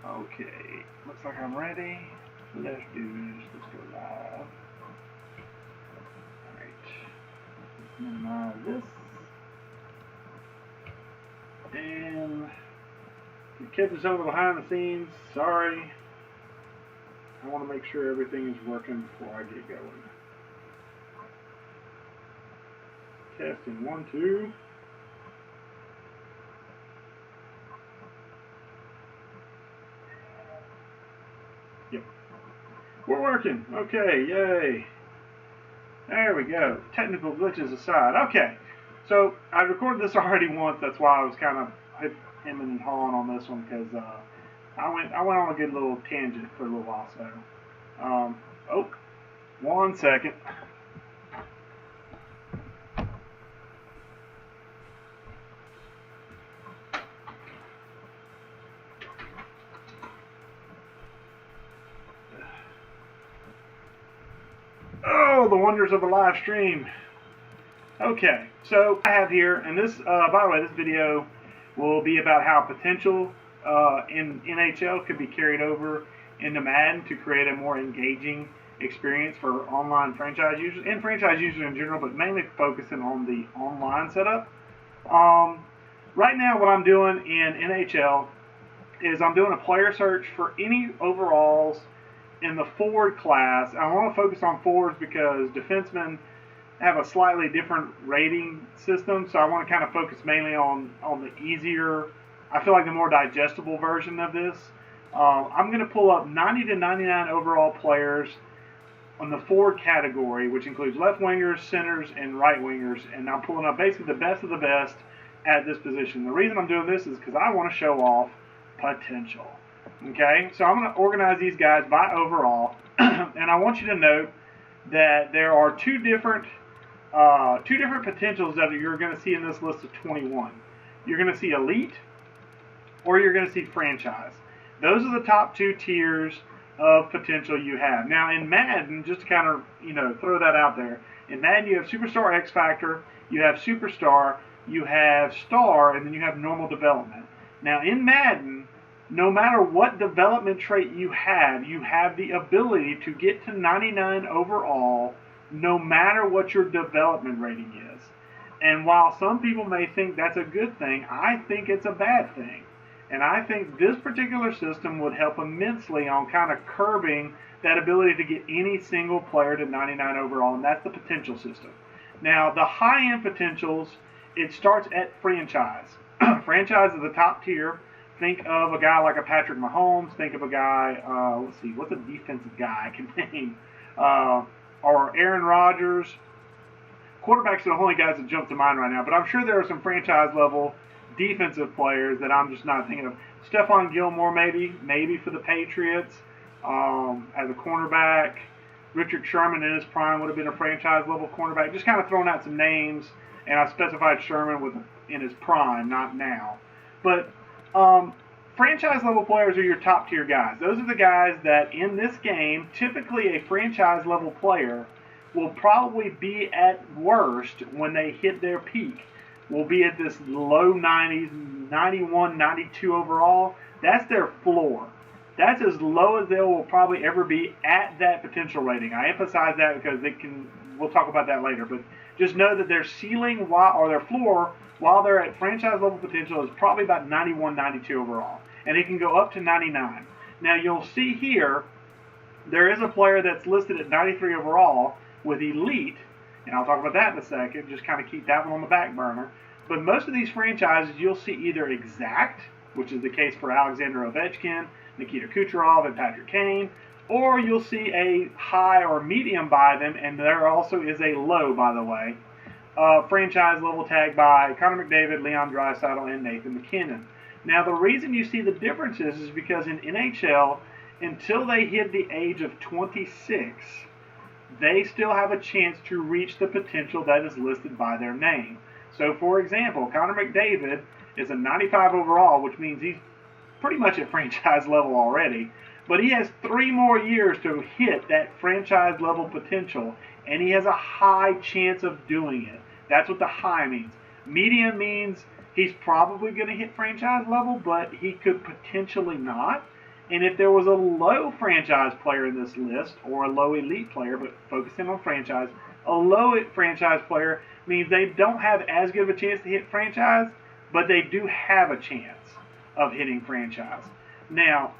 Okay, looks like I'm ready. Let's do this. Let's go live. Alright, let's minimize this. And we kept us over behind the scenes. Sorry. I want to make sure everything is working before I get going. Testing 1, 2. Yep. We're working. Okay, yay. There we go. Technical glitches aside. Okay. So I recorded this already once. That's why I was kind of hemming and hawing on this one because I went on a good little tangent for a little while. So, oh, 1 second. Oh, the wonders of a live stream. Okay, so I have here, and this, by the way, this video will be about how potential in NHL could be carried over into Madden to create a more engaging experience for online franchise users and franchise users in general, but mainly focusing on the online setup. Right now, what I'm doing in NHL is I'm doing a player search for any overalls in the forward class. I want to focus on forwards because defensemen have a slightly different rating system, so I want to kind of focus mainly on the easier, I feel like the more digestible version of this. I'm going to pull up 90 to 99 overall players on the forward category, which includes left wingers, centers, and right wingers, and I'm pulling up basically the best of the best at this position. The reason I'm doing this is because I want to show off potential. Okay, so I'm going to organize these guys by overall, and I want you to note that there are two different potentials that you're going to see in this list of 21. You're going to see elite, or you're going to see franchise. Those are the top two tiers of potential you have. Now in Madden, just to kind of throw that out there, in Madden you have Superstar, X Factor, you have Superstar, you have Star, and then you have normal development. Now in Madden, no matter what development trait you have the ability to get to 99 overall no matter what your development rating is. And while some people may think that's a good thing, I think it's a bad thing. And I think this particular system would help immensely on kind of curbing that ability to get any single player to 99 overall, and that's the potential system. Now, the high-end potentials, it starts at franchise. Franchise is the top tier. Think of a guy like a Patrick Mahomes. Think of a guy, let's see, what's a defensive guy I can name? Or Aaron Rodgers. Quarterbacks are the only guys that jump to mind right now, but I'm sure there are some franchise-level defensive players that I'm just not thinking of. Stephon Gilmore, maybe for the Patriots as a cornerback. Richard Sherman in his prime would have been a franchise-level cornerback. Just kind of throwing out some names, and I specified Sherman in his prime, not now. But franchise level players are your top tier guys. Those are the guys that in this game, typically a franchise level player will probably be at worst when they hit their peak. Will be at this low 90s, 91, 92 overall. That's their floor. That's as low as they will probably ever be at that potential rating. I emphasize that because we'll talk about that later, but just know that their ceiling or their floor while they're at franchise level potential is probably about 91, 92 overall. And it can go up to 99. Now you'll see here, there is a player that's listed at 93 overall with elite, and I'll talk about that in a second, just kind of keep that one on the back burner. But most of these franchises, you'll see either exact, which is the case for Alexander Ovechkin, Nikita Kucherov, and Patrick Kane, or you'll see a high or medium by them, and there also is a low, by the way, franchise level tag by Connor McDavid, Leon Draisaitl, and Nathan MacKinnon. Now, the reason you see the differences is because in NHL, until they hit the age of 26, they still have a chance to reach the potential that is listed by their name. So, for example, Connor McDavid is a 95 overall, which means he's pretty much at franchise level already. But he has 3 more years to hit that franchise level potential, and he has a high chance of doing it. That's what the high means. Medium means he's probably going to hit franchise level, but he could potentially not. And if there was a low franchise player in this list, or a low elite player, but focusing on franchise, a low franchise player means they don't have as good of a chance to hit franchise, but they do have a chance of hitting franchise. Now,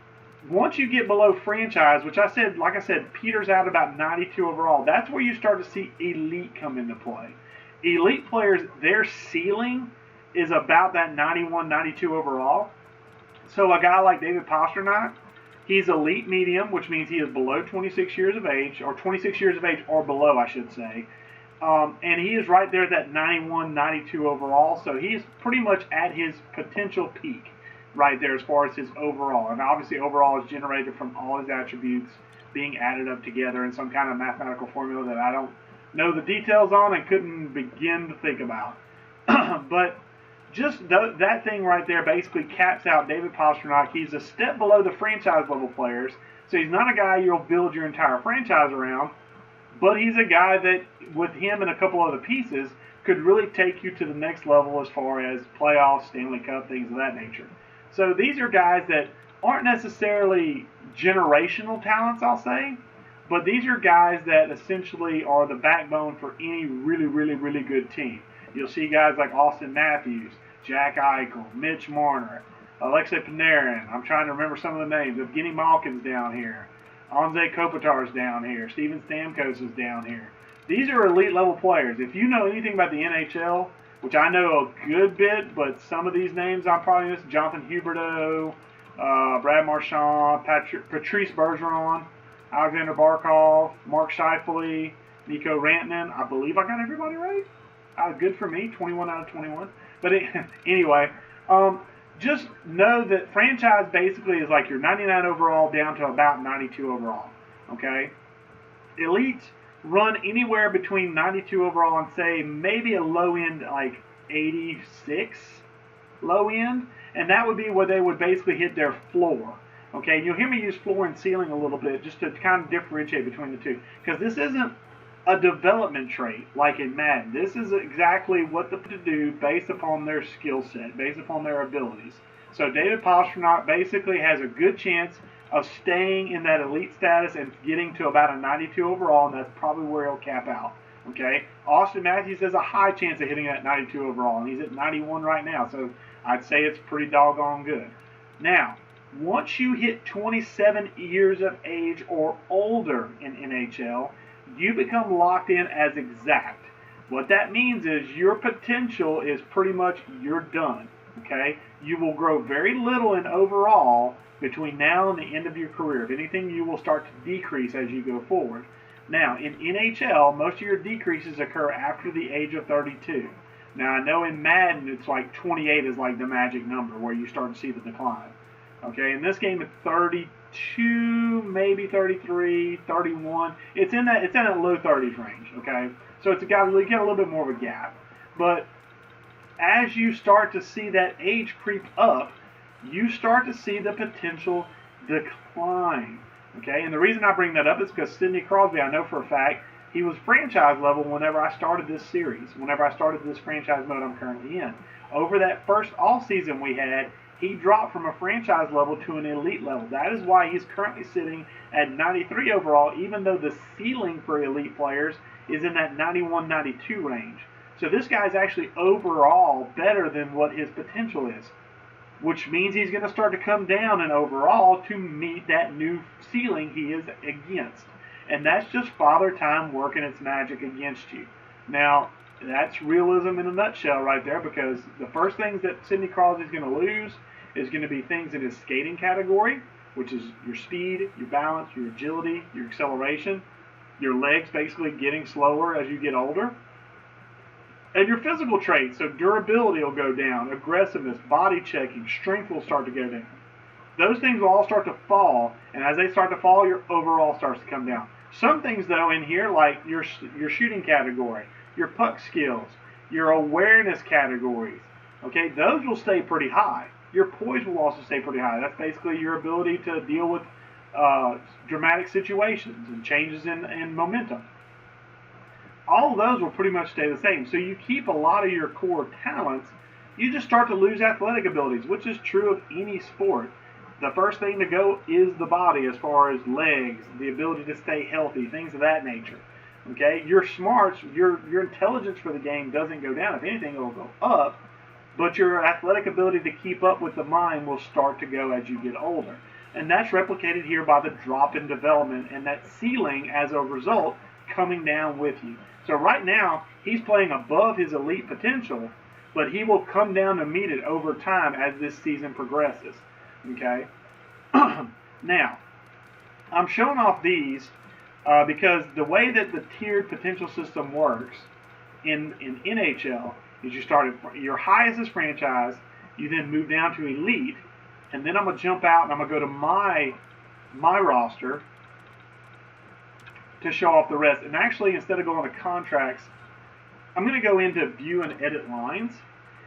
once you get below franchise, which like I said, peters out about 92 overall, that's where you start to see elite come into play. Elite players, their ceiling is about that 91, 92 overall. So a guy like David Pastrnak, he's elite medium, which means he is below 26 years of age, or 26 years of age or below, I should say. And he is right there at that 91, 92 overall. So he's pretty much at his potential peak right there as far as his overall. And obviously overall is generated from all his attributes being added up together in some kind of mathematical formula that I don't know the details on and couldn't begin to think about. But just that thing right there basically caps out David Pastrnak. He's a step below the franchise level players, so he's not a guy you'll build your entire franchise around, but he's a guy that, with him and a couple other pieces, could really take you to the next level as far as playoffs, Stanley Cup, things of that nature. So these are guys that aren't necessarily generational talents, I'll say, but these are guys that essentially are the backbone for any really, really, really good team. You'll see guys like Austin Matthews, Jack Eichel, Mitch Marner, Alexei Panarin. I'm trying to remember some of the names. Evgeny Malkin's down here. Anze Kopitar's down here. Steven Stamkos is down here. These are elite level players. If you know anything about the NHL, which I know a good bit, but some of these names I'm probably missing: Jonathan Huberdeau, Brad Marchand, Patrice Bergeron, Alexander Barkov, Mark Scheifele, Nico Rantanen. I believe I got everybody right. Good for me, 21 out of 21. But anyway, just know that franchise basically is like your 99 overall down to about 92 overall. Okay? Elites run anywhere between 92 overall and say maybe a low end like 86 low end, and that would be where they would basically hit their floor. Okay? You'll hear me use floor and ceiling a little bit just to kind of differentiate between the two, because this isn't a development trait like in Madden. This is exactly what to do based upon their skill set, based upon their abilities. So David Pastrnak basically has a good chance of staying in that elite status and getting to about a 92 overall, and that's probably where he'll cap out. Okay, Austin Matthews has a high chance of hitting that 92 overall, and he's at 91 right now, so I'd say it's pretty doggone good. Now, once you hit 27 years of age or older in NHL, you become locked in as exact. What that means is your potential is pretty much you're done. Okay? You will grow very little in overall between now and the end of your career. If anything, you will start to decrease as you go forward. Now, in NHL, most of your decreases occur after the age of 32. Now, I know in Madden, it's like 28 is like the magic number where you start to see the decline. Okay? In this game, it's 32, maybe 33, 31. It's in that low 30s range, okay? So you get a little bit more of a gap. But as you start to see that age creep up, you start to see the potential decline, okay? And the reason I bring that up is because Sidney Crosby, I know for a fact, he was franchise level whenever I started this series, whenever I started this franchise mode I'm currently in. Over that first off-season we had, he dropped from a franchise level to an elite level. That is why he's currently sitting at 93 overall, even though the ceiling for elite players is in that 91, 92 range. So this guy's actually overall better than what his potential is, which means he's going to start to come down in overall to meet that new ceiling he is against. And that's just Father Time working its magic against you. Now, that's realism in a nutshell right there, because the first things that Sidney Crosby's going to lose is going to be things in his skating category, which is your speed, your balance, your agility, your acceleration, your legs basically getting slower as you get older, and your physical traits. So durability will go down, aggressiveness, body checking, strength will start to go down. Those things will all start to fall, and as they start to fall, your overall starts to come down. Some things, though, in here, like your shooting category, your puck skills, your awareness categories, okay, those will stay pretty high. Your poise will also stay pretty high. That's basically your ability to deal with dramatic situations and changes in momentum. All of those will pretty much stay the same. So you keep a lot of your core talents. You just start to lose athletic abilities, which is true of any sport. the first thing to go is the body, as far as legs, the ability to stay healthy, things of that nature. Okay, your smarts, your intelligence for the game doesn't go down. If anything, it will go up. But your athletic ability to keep up with the mind will start to go as you get older. And that's replicated here by the drop in development and that ceiling, as a result, coming down with you. So right now, he's playing above his elite potential, but he will come down to meet it over time as this season progresses. Okay? Now, I'm showing off these because the way that the tiered potential system works in NHL is you start at your highest is franchise, you then move down to elite, and then I'm going to jump out and I'm going to go to my roster to show off the rest. And actually, instead of going to contracts, I'm going to go into view and edit lines.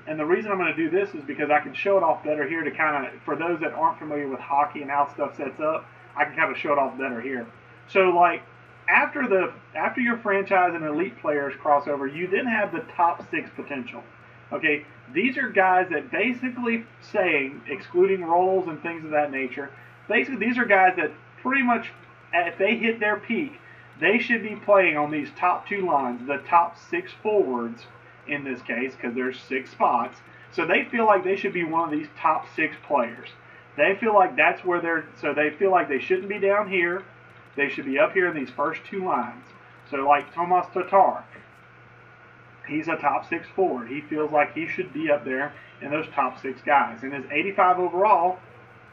And the reason I'm going to do this is because I can show it off better here to kind of, for those that aren't familiar with hockey and how stuff sets up, I can kind of show it off better here. So like, after your franchise and elite players cross over, you then have the top 6 potential. Okay, these are guys that basically saying, excluding roles and things of that nature, basically these are guys that pretty much, if they hit their peak, they should be playing on these top 2 lines, the top 6 forwards in this case, because there's 6 spots. So they feel like they should be one of these top 6 players. They feel like that's where so they feel like they shouldn't be down here. They should be up here in these first 2 lines. So like Tomas Tatar, he's a top 6 forward. He feels like he should be up there in those top 6 guys. And his 85 overall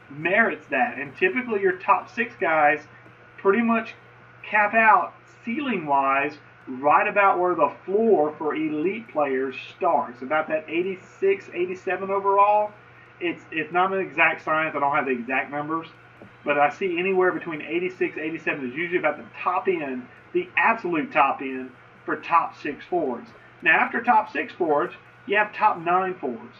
merits that. And typically your top 6 guys pretty much cap out ceiling-wise right about where the floor for elite players starts. About that 86, 87 overall. It's not an exact science. I don't have the exact numbers. But I see anywhere between 86, 87 is usually about the top end, the absolute top end for top 6 forwards. Now, after top 6 forwards, you have top 9 forwards.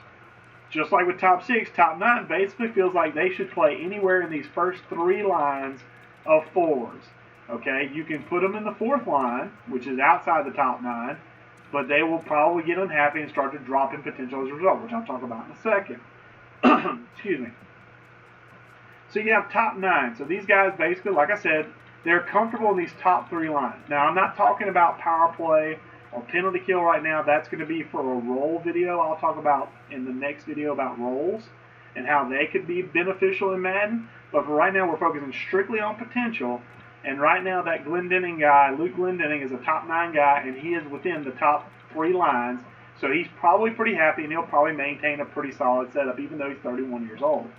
Just like with top 6, top 9 basically feels like they should play anywhere in these first 3 lines of forwards. Okay, you can put them in the 4th line, which is outside the top 9, but they will probably get unhappy and start to drop in potential as a result, which I'll talk about in a second. Excuse me. So you have top 9. So these guys basically, like I said, they're comfortable in these top 3 lines. Now, I'm not talking about power play or penalty kill right now. That's going to be for a role video. I'll talk about in the next video about roles and how they could be beneficial in Madden. But for right now, we're focusing strictly on potential. And right now, that Glendening guy, Luke Glendening, is a top 9 guy, and he is within the top 3 lines. So he's probably pretty happy, and he'll probably maintain a pretty solid setup, even though he's 31 years old.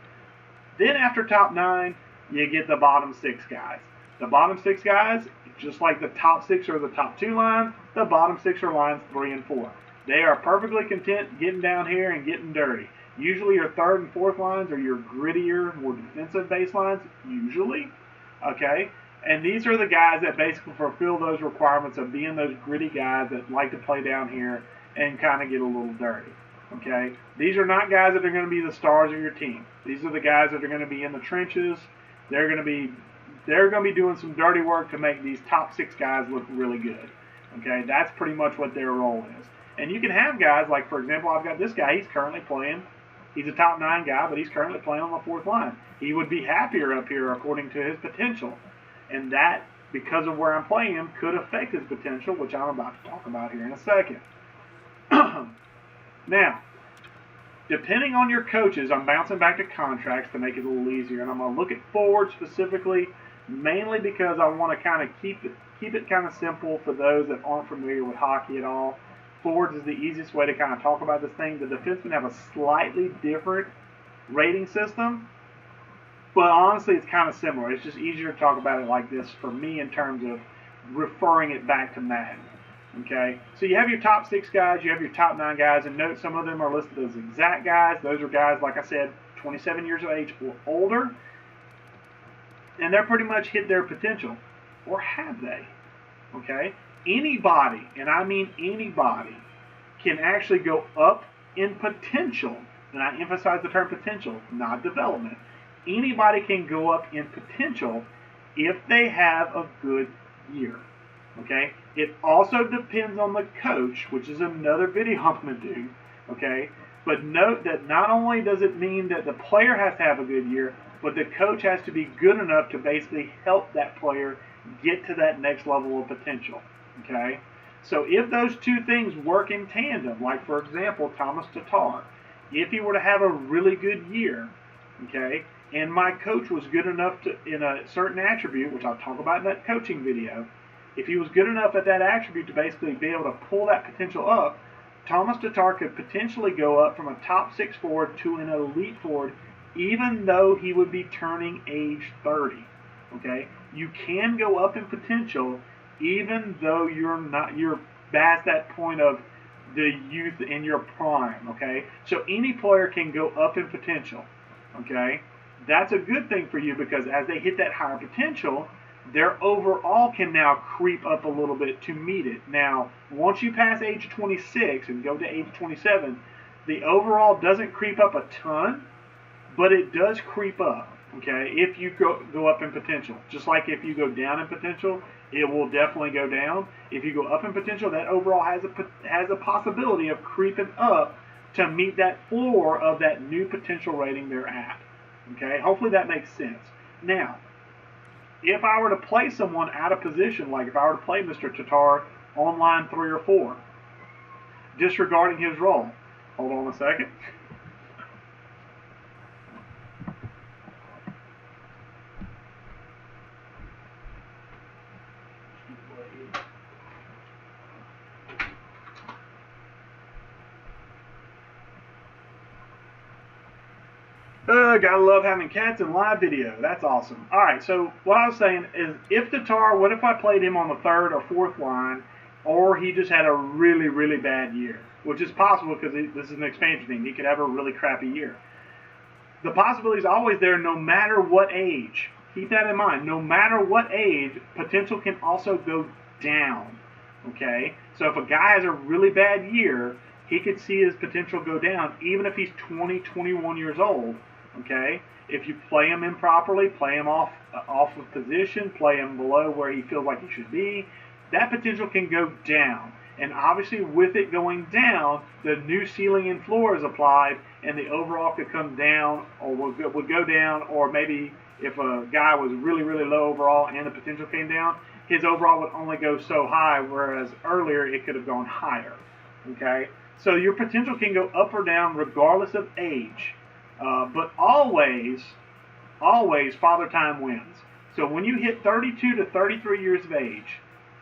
Then after top 9, you get the bottom 6 guys. The bottom 6 guys, just like the top 6 or the top 2 line, the bottom 6 are lines 3 and 4. They are perfectly content getting down here and getting dirty. Usually your 3rd and 4th lines are your grittier, more defensive baselines, usually. Okay? And these are the guys that basically fulfill those requirements of being those gritty guys that like to play down here and kind of get a little dirty. Okay? These are not guys that are going to be the stars of your team. These are the guys that are going to be in the trenches. They're going to be doing some dirty work to make these top 6 guys look really good. Okay? That's pretty much what their role is. And you can have guys like, for example, I've got this guy. He's currently playing. He's a top 9 guy, but he's currently playing on the 4th line. He would be happier up here according to his potential. And that, because of where I'm playing him, could affect his potential, which I'm about to talk about here in a second. Now, depending on your coaches, I'm bouncing back to contracts to make it a little easier. And I'm going to look at forwards specifically, mainly because I want to kind of keep it kind of simple for those that aren't familiar with hockey at all. Forwards is the easiest way to kind of talk about this thing. The defensemen have a slightly different rating system. But honestly, it's kind of similar. It's just easier to talk about it like this for me in terms of referring it back to Madden. Okay? So you have your top 6 guys, you have your top 9 guys, and note some of them are listed as exact guys. Those are guys, like I said, 27 years of age or older. And they're pretty much hit their potential. Or have they? Okay? Anybody, and I mean anybody, can actually go up in potential. And I emphasize the term potential, not development. Anybody can go up in potential if they have a good year. Okay? It also depends on the coach, which is another video I'm going to do. Okay? But note that not only does it mean that the player has to have a good year, but the coach has to be good enough to basically help that player get to that next level of potential. Okay? So if those two things work in tandem, like for example, Thomas Tatar, if he were to have a really good year, okay, and my coach was good enough to, in a certain attribute, which I'll talk about in that coaching video, if he was good enough at that attribute to basically be able to pull that potential up, Thomas Tatar could potentially go up from a top 6 forward to an elite forward, even though he would be turning age 30. Okay, you can go up in potential, even though you're past that point of the youth in your prime. Okay, so any player can go up in potential. Okay, that's a good thing for you because as they hit that higher potential, their overall can now creep up a little bit to meet it. Now, once you pass age 26 and go to age 27, the overall doesn't creep up a ton, but it does creep up, okay, if you go up in potential. Just like if you go down in potential, it will definitely go down. If you go up in potential, that overall has a possibility of creeping up to meet that floor of that new potential rating they're at. Okay, hopefully that makes sense. Now, if I were to play someone out of position, like if I were to play Mr. Tatar on line 3 or 4, disregarding his role. Hold on a second. Gotta love having cats in live video. That's awesome. All right, so what I was saying is, if Tatar, what if I played him on the 3rd or 4th line, or he just had a really, really bad year, which is possible because this is an expansion team. He could have a really crappy year. The possibility is always there, no matter what age. Keep that in mind. No matter what age, potential can also go down. Okay, so if a guy has a really bad year, he could see his potential go down, even if he's 20, 21 years old. Okay, if you play him improperly, play him off of position, play him below where he feels like he should be, that potential can go down. And obviously, with it going down, the new ceiling and floor is applied, and the overall could come down, or would go down, or maybe if a guy was really, really low overall and the potential came down, his overall would only go so high, whereas earlier it could have gone higher. Okay, so your potential can go up or down regardless of age. But always, Father Time wins. So when you hit 32 to 33 years of age,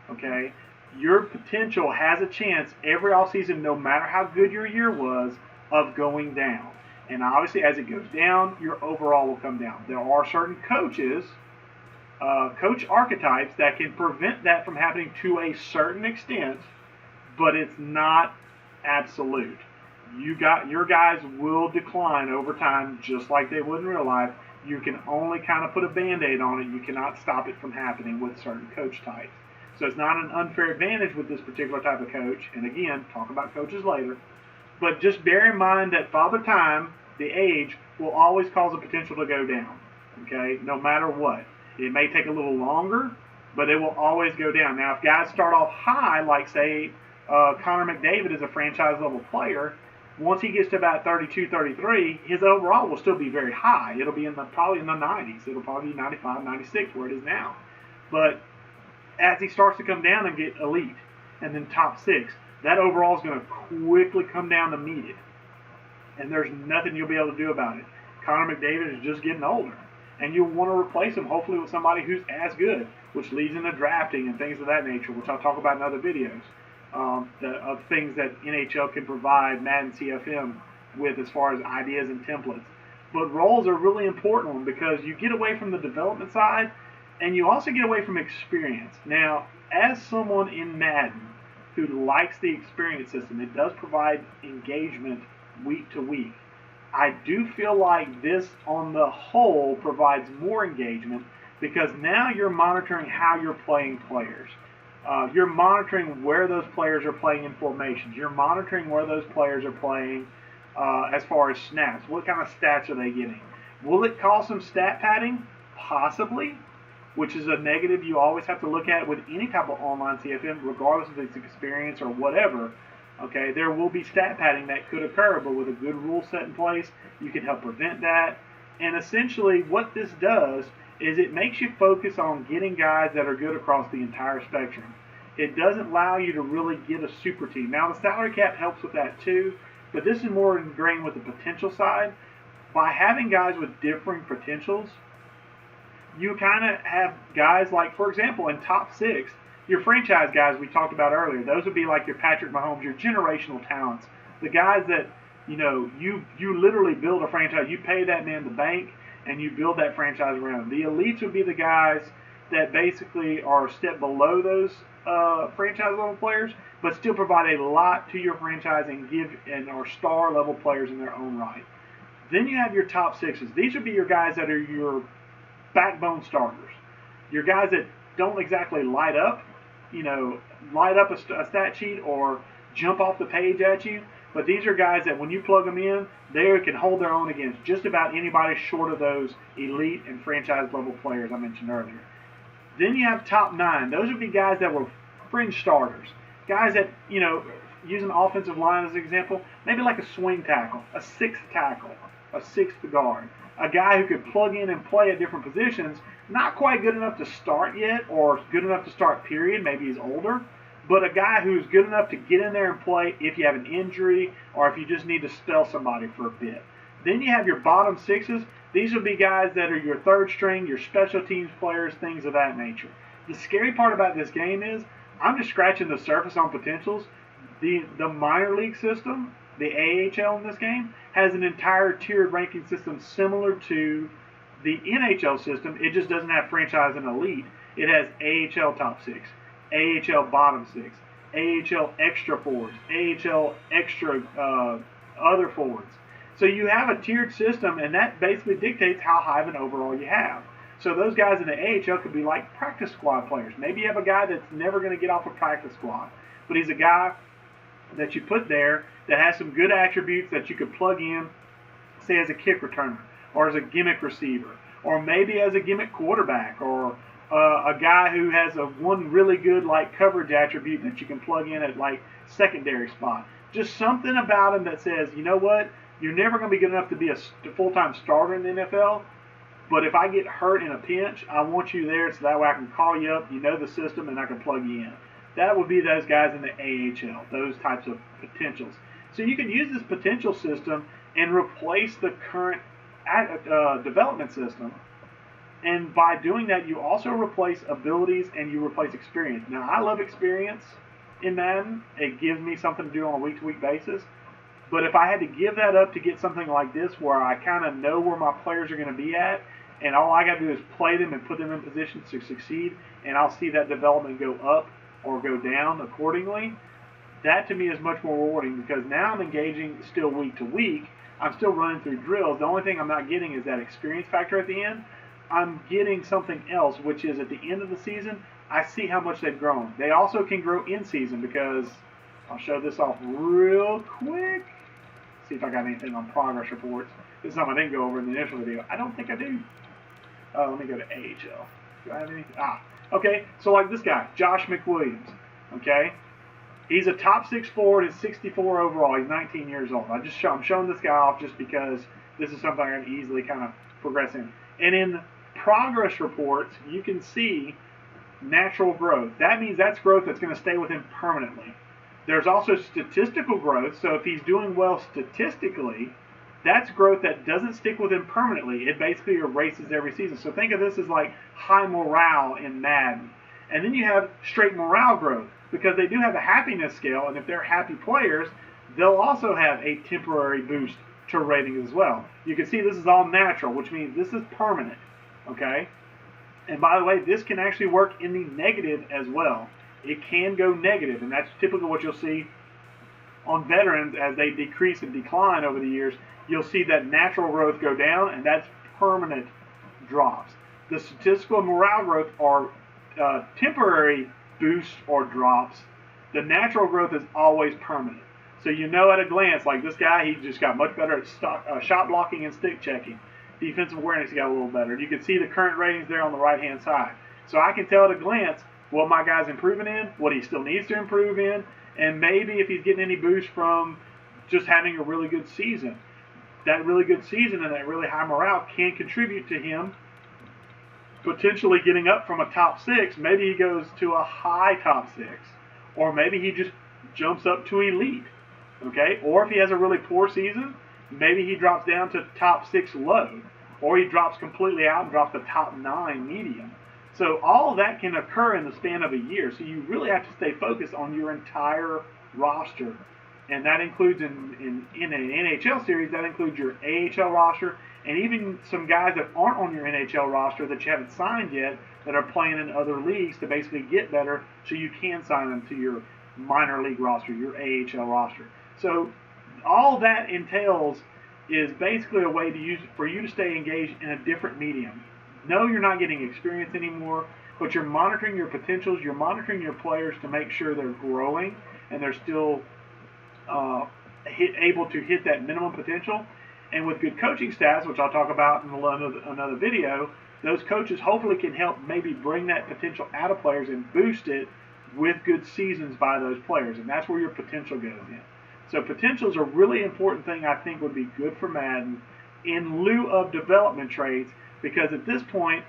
okay, your potential has a chance every offseason, no matter how good your year was, of going down. And obviously, as it goes down, your overall will come down. There are certain coach archetypes that can prevent that from happening to a certain extent, but it's not absolute. Your guys will decline over time, just like they would in real life. You can only kind of put a band-aid on it. You cannot stop it from happening with certain coach types. So it's not an unfair advantage with this particular type of coach. And again, talk about coaches later. But just bear in mind that Father Time, the age, will always cause the potential to go down. Okay, no matter what. It may take a little longer, but it will always go down. Now, if guys start off high, like say Connor McDavid is a franchise-level player, once he gets to about 32, 33, his overall will still be very high. It'll be probably in the 90s. It'll probably be 95, 96, where it is now. But as he starts to come down and get elite, and then top 6, that overall is going to quickly come down to meet it. And there's nothing you'll be able to do about it. Connor McDavid is just getting older. And you'll want to replace him, hopefully, with somebody who's as good, which leads into drafting and things of that nature, which I'll talk about in other videos. Of things that NHL can provide Madden CFM with as far as ideas and templates. But roles are really important because you get away from the development side and you also get away from experience. Now, as someone in Madden who likes the experience system, it does provide engagement week to week. I do feel like this on the whole provides more engagement because now you're monitoring how you're playing players. You're monitoring where those players are playing in formations. You're monitoring where those players are playing as far as snaps. What kind of stats are they getting? Will it cause some stat padding? Possibly, which is a negative you always have to look at with any type of online CFM, regardless of its experience or whatever. Okay, there will be stat padding that could occur, but with a good rule set in place, you can help prevent that. And essentially what this does is it makes you focus on getting guys that are good across the entire spectrum. It doesn't allow you to really get a super team. Now the salary cap helps with that too, but this is more ingrained with the potential side. By having guys with differing potentials, you kind of have guys like, for example, in top six, your franchise guys we talked about earlier, those would be like your Patrick Mahomes, your generational talents, the guys that, you literally build a franchise. You pay that man the bank, and you build that franchise around him. The elites would be the guys that basically are a step below those franchise level players, but still provide a lot to your franchise and are star level players in their own right. Then you have your top sixes. These would be your guys that are your backbone starters. Your guys that don't exactly light up a stat sheet or jump off the page at you, but these are guys that when you plug them in, they can hold their own against just about anybody short of those elite and franchise level players I mentioned earlier. Then you have top nine. Those would be guys that were fringe starters. Guys that, using offensive line as an example, maybe like a swing tackle, a sixth tackle, a sixth guard, a guy who could plug in and play at different positions, not quite good enough to start yet or good enough to start period, maybe he's older, but a guy who's good enough to get in there and play if you have an injury or if you just need to spell somebody for a bit. Then you have your bottom sixes. These would be guys that are your third string, your special teams players, things of that nature. The scary part about this game is I'm just scratching the surface on potentials. The minor league system, the AHL in this game, has an entire tiered ranking system similar to the NHL system. It just doesn't have franchise and elite. It has AHL top six, AHL bottom six, AHL extra forwards, AHL extra other forwards. So you have a tiered system, and that basically dictates how high of an overall you have. So those guys in the AHL could be like practice squad players. Maybe you have a guy that's never going to get off a practice squad, but he's a guy that you put there that has some good attributes that you could plug in, say as a kick returner, or as a gimmick receiver, or maybe as a gimmick quarterback, or a guy who has one really good like coverage attribute that you can plug in at like secondary spot. Just something about him that says, you know what, you're never going to be good enough to be a full-time starter in the NFL, but if I get hurt in a pinch, I want you there so that way I can call you up, you know the system, and I can plug you in. That would be those guys in the AHL, those types of potentials. So you can use this potential system and replace the current development system. And by doing that, you also replace abilities and you replace experience. Now, I love experience in Madden. It gives me something to do on a week-to-week basis. But if I had to give that up to get something like this where I kind of know where my players are going to be at, and all I got to do is play them and put them in positions to succeed, and I'll see that development go up or go down accordingly, that to me is much more rewarding because now I'm engaging still week to week. I'm still running through drills. The only thing I'm not getting is that experience factor at the end. I'm getting something else, which is at the end of the season, I see how much they've grown. They also can grow in season because I'll show this off real quick. See if I got anything on progress reports. This is something I didn't go over in the initial video. I don't think I do. Let me go to AHL. Do I have anything? Okay. So like this guy, Josh McWilliams. Okay. He's a top 6 forward. He's 64 overall. He's 19 years old. I'm showing this guy off just because this is something I can easily kind of progress in. And in progress reports, you can see natural growth. That means that's growth that's going to stay with him permanently. There's also statistical growth. So if he's doing well statistically, that's growth that doesn't stick with him permanently. It basically erases every season. So think of this as like high morale in Madden. And then you have straight morale growth because they do have a happiness scale. And if they're happy players, they'll also have a temporary boost to ratings as well. You can see this is all natural, which means this is permanent. Okay? And by the way, this can actually work in the negative as well. It can go negative, and that's typically what you'll see on veterans as they decrease and decline over the years. You'll see that natural growth go down, and that's permanent drops. The statistical and morale growth are temporary boosts or drops. The natural growth is always permanent. So you know at a glance, like this guy, he just got much better at shot blocking and stick checking. Defensive awareness, he got a little better. You can see the current ratings there on the right-hand side. So I can tell at a glance what my guy's improving in, what he still needs to improve in, and maybe if he's getting any boost from just having a really good season. that really good season and that really high morale can contribute to him potentially getting up from a top 6. Maybe he goes to a high top 6, or maybe he just jumps up to elite. Okay, or if he has a really poor season, maybe he drops down to top 6 low, or he drops completely out and drops to top 9 medium. So all of that can occur in the span of a year. So you really have to stay focused on your entire roster, and that includes in an NHL series, that includes your AHL roster, and even some guys that aren't on your NHL roster that you haven't signed yet that are playing in other leagues to basically get better, so you can sign them to your minor league roster, your AHL roster. So all that entails is basically a way to use for you to stay engaged in a different medium. No, you're not getting experience anymore, but you're monitoring your potentials, you're monitoring your players to make sure they're growing and they're still able to hit that minimum potential. And with good coaching staffs, which I'll talk about in another video, those coaches hopefully can help maybe bring that potential out of players and boost it with good seasons by those players. And that's where your potential goes in. So potential is a really important thing I think would be good for Madden in lieu of development traits, because at this point,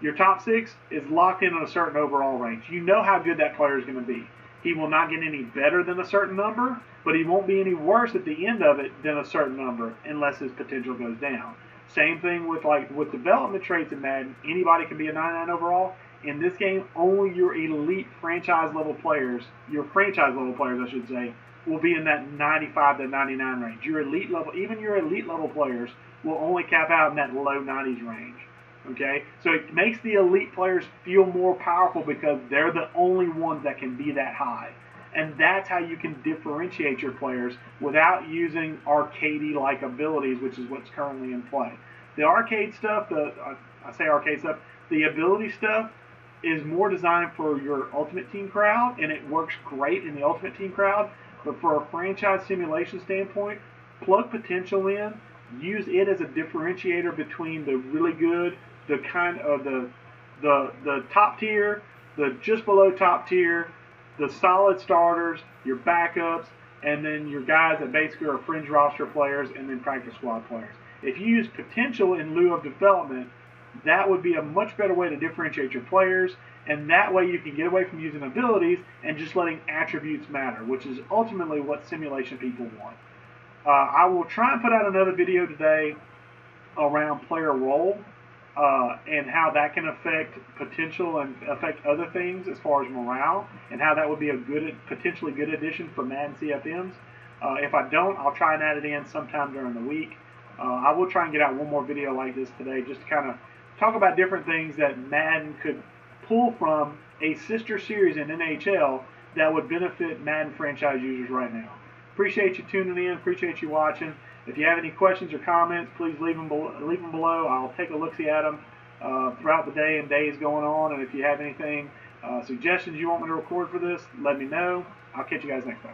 your top 6 is locked in on a certain overall range. You know how good that player is going to be. He will not get any better than a certain number, but he won't be any worse at the end of it than a certain number unless his potential goes down. Same thing with development traits in Madden. Anybody can be a 99 overall. In this game, only your elite franchise level players, I should say, will be in that 95 to 99 range. Your elite level, even your elite level players will only cap out in that low 90s range. Okay, so it makes the elite players feel more powerful because they're the only ones that can be that high. And that's how you can differentiate your players without using arcade-like abilities, which is what's currently in play. The arcade stuff, the ability stuff is more designed for your Ultimate Team crowd, and it works great in the Ultimate Team crowd. But for a franchise simulation standpoint, plug potential in, use it as a differentiator between the really good, the kind of the top tier, the just below top tier, the solid starters, your backups, and then your guys that basically are fringe roster players and then practice squad players. If you use potential in lieu of development, that would be a much better way to differentiate your players, and that way you can get away from using abilities and just letting attributes matter, which is ultimately what simulation people want. I will try and put out another video today around player role and how that can affect potential and affect other things as far as morale, and how that would be a potentially good addition for Madden CFMs. If I don't, I'll try and add it in sometime during the week. I will try and get out one more video like this today, just to kind of talk about different things that Madden could pull from a sister series in NHL that would benefit Madden franchise users right now. Appreciate you tuning in. Appreciate you watching. If you have any questions or comments, please leave them below. I'll take a look-see at them throughout the day and days going on. And if you have anything, suggestions you want me to record for this, let me know. I'll catch you guys next time.